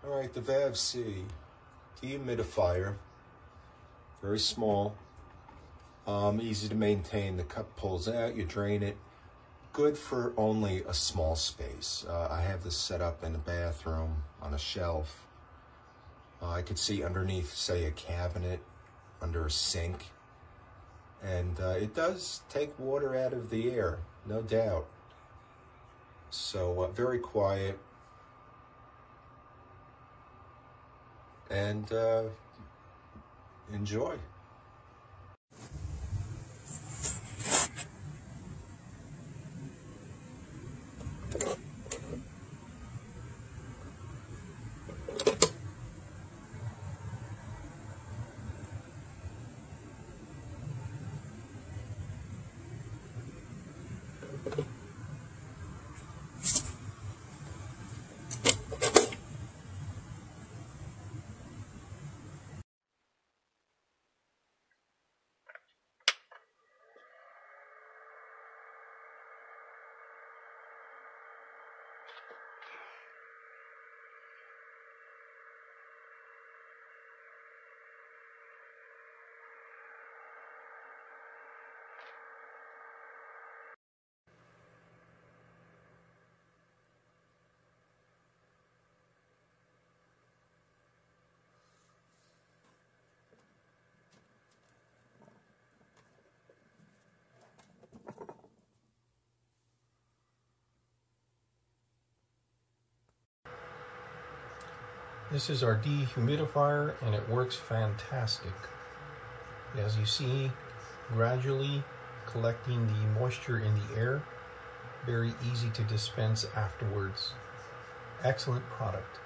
All right, the VAVSEA Dehumidifier, very small, easy to maintain. The cup pulls out, you drain it. Good for only a small space. I have this set up in the bathroom on a shelf. I could see underneath, say, a cabinet, under a sink. And it does take water out of the air, no doubt. So very quiet. And enjoy. This is our dehumidifier, and it works fantastic. As you see, gradually collecting the moisture in the air. Very easy to dispense afterwards. Excellent product.